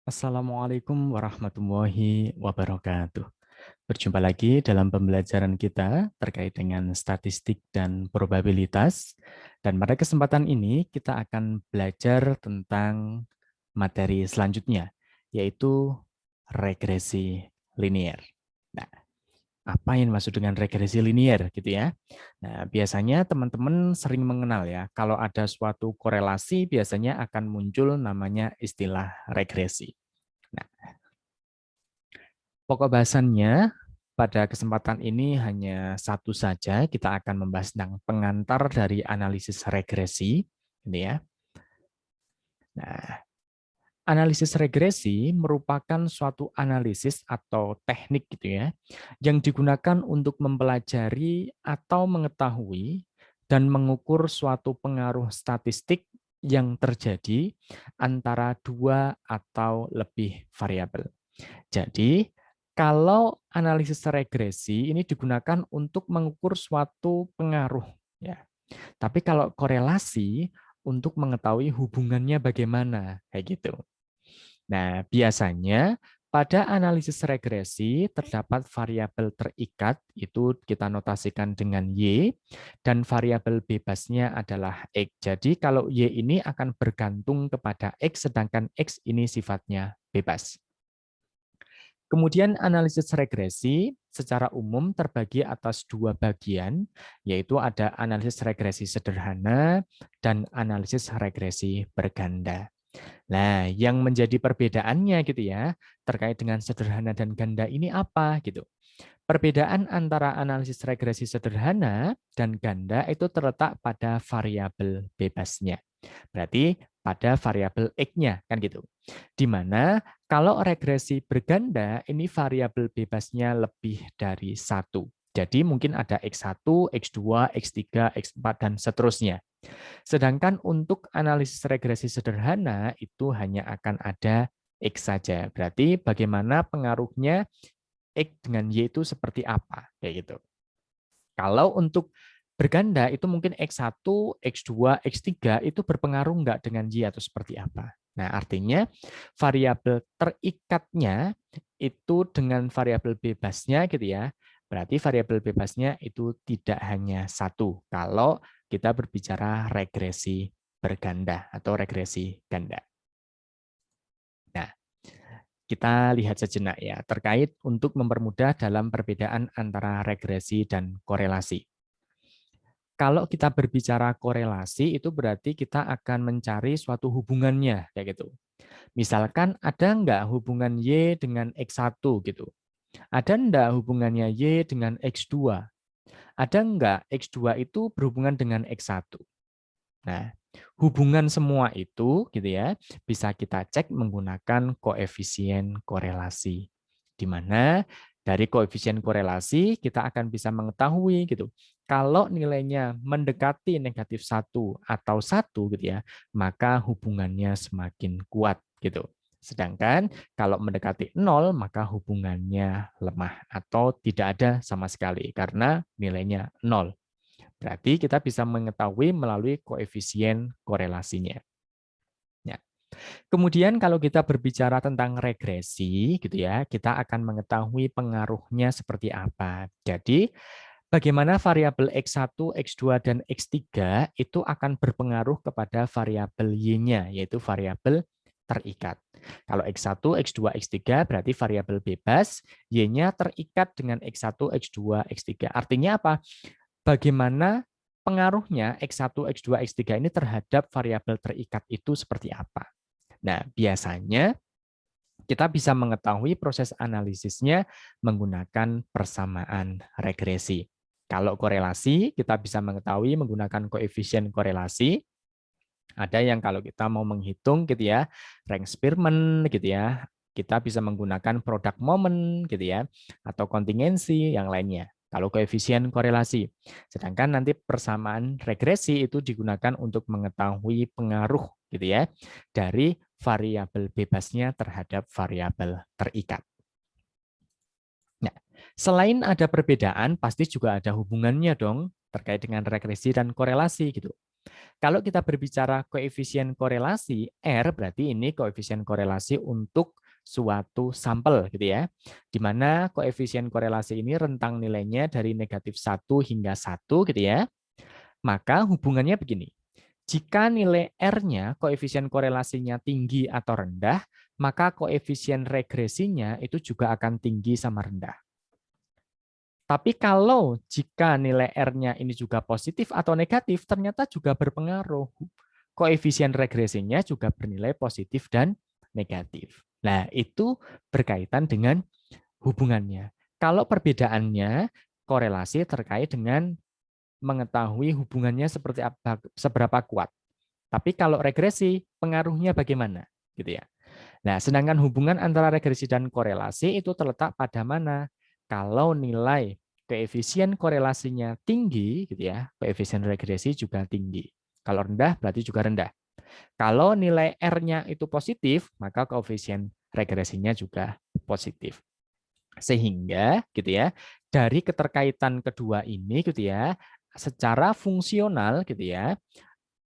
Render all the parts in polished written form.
Assalamualaikum warahmatullahi wabarakatuh. Berjumpa lagi dalam pembelajaran kita terkait dengan statistik dan probabilitas. Dan pada kesempatan ini kita akan belajar tentang materi selanjutnya, yaitu regresi linier. Nah, apa yang dimaksud dengan regresi linier gitu ya? Nah, biasanya teman-teman sering mengenal ya, kalau ada suatu korelasi biasanya akan muncul namanya istilah regresi. Nah, pokok bahasannya pada kesempatan ini hanya satu saja. Kita akan membahas tentang pengantar dari analisis regresi, ini ya. Nah, analisis regresi merupakan suatu analisis atau teknik gitu ya, yang digunakan untuk mempelajari atau mengetahui dan mengukur suatu pengaruh statistik yang terjadi antara dua atau lebih variabel. Jadi, kalau analisis regresi ini digunakan untuk mengukur suatu pengaruh, ya. Tapi kalau korelasi untuk mengetahui hubungannya bagaimana, kayak gitu. Nah, biasanya pada analisis regresi terdapat variabel terikat, itu kita notasikan dengan Y, dan variabel bebasnya adalah X. Jadi kalau Y ini akan bergantung kepada X, sedangkan X ini sifatnya bebas. Kemudian analisis regresi secara umum terbagi atas dua bagian, yaitu ada analisis regresi sederhana dan analisis regresi berganda. Nah, yang menjadi perbedaannya gitu ya, terkait dengan sederhana dan ganda ini apa gitu. Perbedaan antara analisis regresi sederhana dan ganda itu terletak pada variabel bebasnya. Berarti pada variabel X-nya kan gitu. Di mana kalau regresi berganda ini variabel bebasnya lebih dari satu. Jadi mungkin ada X1, X2, X3, X4, dan seterusnya. Sedangkan untuk analisis regresi sederhana itu hanya akan ada X saja. Berarti bagaimana pengaruhnya X dengan Y itu seperti apa, kayak gitu. Kalau untuk berganda itu mungkin X1, X2, X3 itu berpengaruh nggak dengan Y atau seperti apa. Nah, artinya variabel terikatnya itu dengan variabel bebasnya gitu ya. Berarti variabel bebasnya itu tidak hanya satu kalau kita berbicara regresi berganda atau regresi ganda. Nah, kita lihat sejenak ya, terkait untuk mempermudah dalam perbedaan antara regresi dan korelasi. Kalau kita berbicara korelasi, itu berarti kita akan mencari suatu hubungannya, kayak gitu. Misalkan ada nggak hubungan Y dengan X1 gitu? Ada nggak hubungannya Y dengan X2? Ada nggak X2 itu berhubungan dengan X1? Nah, hubungan semua itu gitu ya, bisa kita cek menggunakan koefisien korelasi. Di mana dari koefisien korelasi kita akan bisa mengetahui gitu. Kalau nilainya mendekati negatif satu atau satu gitu ya, maka hubungannya semakin kuat gitu. Sedangkan kalau mendekati nol, maka hubungannya lemah atau tidak ada sama sekali karena nilainya nol. Berarti kita bisa mengetahui melalui koefisien korelasinya. Ya. Kemudian kalau kita berbicara tentang regresi gitu ya, kita akan mengetahui pengaruhnya seperti apa. Jadi bagaimana variabel X1, X2, dan X3 itu akan berpengaruh kepada variabel Y-nya, yaitu variabel terikat. Kalau X1, X2, X3 berarti variabel bebas, Y-nya terikat dengan X1, X2, X3. Artinya apa? Bagaimana pengaruhnya X1, X2, X3 ini terhadap variabel terikat itu seperti apa. Nah, biasanya kita bisa mengetahui proses analisisnya menggunakan persamaan regresi. Kalau korelasi, kita bisa mengetahui menggunakan koefisien korelasi. Ada yang kalau kita mau menghitung gitu ya, rank Spearman gitu ya, kita bisa menggunakan produk momen gitu ya, atau kontingensi yang lainnya. Kalau koefisien korelasi. Sedangkan nanti persamaan regresi itu digunakan untuk mengetahui pengaruh gitu ya dari variabel bebasnya terhadap variabel terikat. Nah, selain ada perbedaan, pasti juga ada hubungannya dong terkait dengan regresi dan korelasi gitu. Kalau kita berbicara koefisien korelasi, R berarti ini koefisien korelasi untuk suatu sampel gitu ya. Di mana koefisien korelasi ini rentang nilainya dari -1 hingga 1 gitu ya. Maka hubungannya begini. Jika nilai R-nya, koefisien korelasinya tinggi atau rendah, maka koefisien regresinya itu juga akan tinggi sama rendah. Tapi kalau jika nilai R-nya ini juga positif atau negatif, ternyata juga berpengaruh. Koefisien regresinya juga bernilai positif dan negatif. Nah, itu berkaitan dengan hubungannya. Kalau perbedaannya, korelasi terkait dengan mengetahui hubungannya seperti apa, seberapa kuat. Tapi kalau regresi, pengaruhnya bagaimana? Gitu ya. Nah, sedangkan hubungan antara regresi dan korelasi itu terletak pada mana? Kalau nilai koefisien korelasinya tinggi, gitu ya, koefisien regresi juga tinggi. Kalau rendah berarti juga rendah. Kalau nilai R-nya itu positif, maka koefisien regresinya juga positif. Sehingga gitu ya, dari keterkaitan kedua ini gitu ya, secara fungsional gitu ya,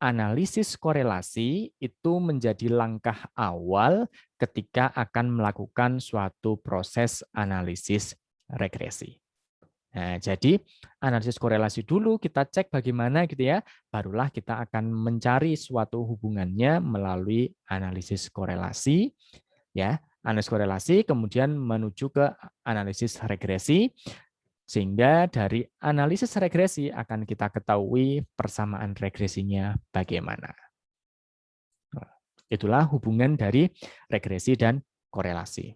analisis korelasi itu menjadi langkah awal ketika akan melakukan suatu proses analisis regresi. Nah, jadi analisis korelasi dulu kita cek bagaimana gitu ya, barulah kita akan mencari suatu hubungannya melalui analisis korelasi ya. Analisis korelasi kemudian menuju ke analisis regresi sehingga dari analisis regresi akan kita ketahui persamaan regresinya bagaimana. Itulah hubungan dari regresi dan korelasi.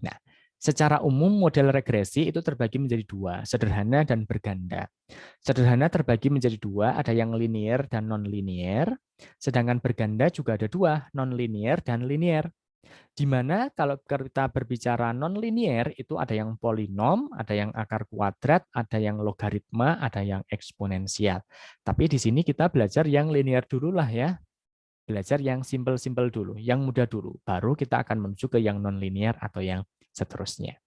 Nah, secara umum model regresi itu terbagi menjadi dua, sederhana dan berganda. Sederhana terbagi menjadi dua, ada yang linear dan non-linear, sedangkan berganda juga ada dua, non-linear dan linear. Di mana kalau kita berbicara non-linear itu ada yang polinom, ada yang akar kuadrat, ada yang logaritma, ada yang eksponensial. Tapi di sini kita belajar yang linear dulu lah ya. Belajar yang simple-simple dulu, yang mudah dulu. Baru kita akan menuju ke yang non-linear atau yang seterusnya.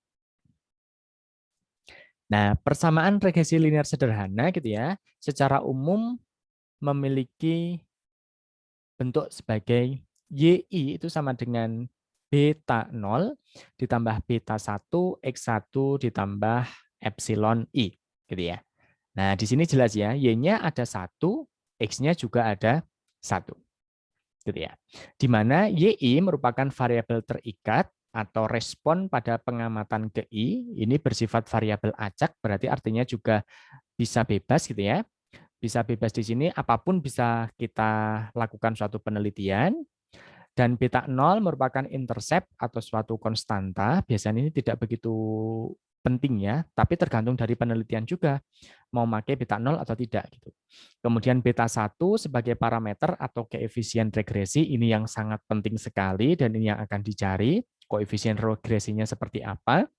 Nah, persamaan regresi linear sederhana gitu ya, secara umum memiliki bentuk sebagai YI itu sama dengan beta 0 ditambah beta 1 X1 ditambah epsilon I gitu ya. Nah, di sini jelas ya, Y-nya ada 1, X-nya juga ada 1. Gitu ya. Di mana YI merupakan variabel terikat atau respon pada pengamatan GI, ini bersifat variabel acak, berarti artinya juga bisa bebas gitu ya. Bisa bebas di sini, apapun bisa kita lakukan suatu penelitian. Dan beta 0 merupakan intercept atau suatu konstanta. Biasanya ini tidak begitu penting ya, tapi tergantung dari penelitian juga. Mau pakai beta 0 atau tidak. Gitu. Kemudian beta 1 sebagai parameter atau koefisien regresi, ini yang sangat penting sekali dan ini yang akan dicari. Koefisien regresinya seperti apa,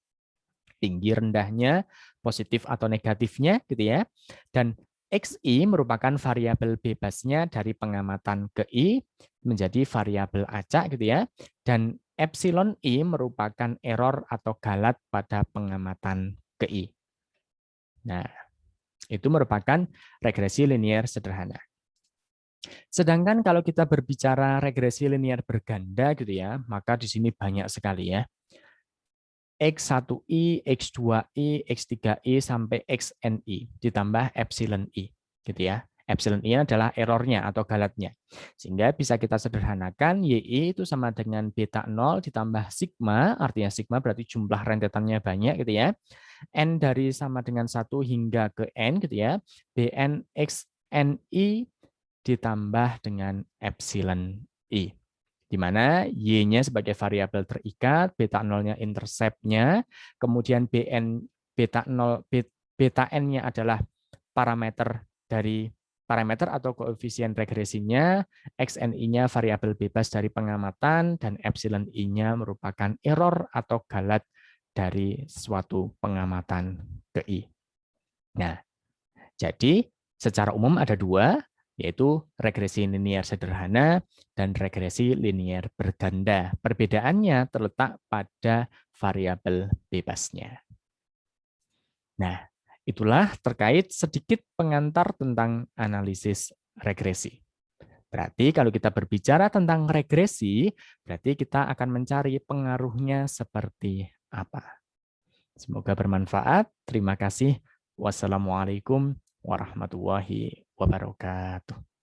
tinggi rendahnya, positif atau negatifnya gitu ya. Dan XI merupakan variabel bebasnya dari pengamatan GI menjadi variabel acak gitu ya. Dan epsilon I merupakan error atau galat pada pengamatan GI. Nah, itu merupakan regresi linear sederhana. Sedangkan kalau kita berbicara regresi linear berganda gitu ya, maka di sini banyak sekali ya. X1I, X2I, X3I, sampai XNI, ditambah epsilon I. Gitu ya. Epsilon I adalah errornya atau galatnya. Sehingga bisa kita sederhanakan, YI itu sama dengan beta 0 ditambah sigma, artinya sigma berarti jumlah rentetannya banyak gitu ya. N dari sama dengan 1 hingga ke N gitu ya. Bn XNI ditambah dengan epsilon I. Di mana Y-nya sebagai variabel terikat, beta 0-nya intercept-nya, kemudian beta 0 beta N-nya adalah parameter dari parameter atau koefisien regresinya, XNI-nya variabel bebas dari pengamatan, dan epsilon I-nya merupakan error atau galat dari suatu pengamatan GI. Nah, jadi secara umum ada dua, yaitu regresi linear sederhana dan regresi linear berganda. Perbedaannya terletak pada variabel bebasnya. Nah, itulah terkait sedikit pengantar tentang analisis regresi. Berarti kalau kita berbicara tentang regresi, berarti kita akan mencari pengaruhnya seperti apa. Semoga bermanfaat. Terima kasih. Wassalamualaikum warahmatullahi wabarakatuh.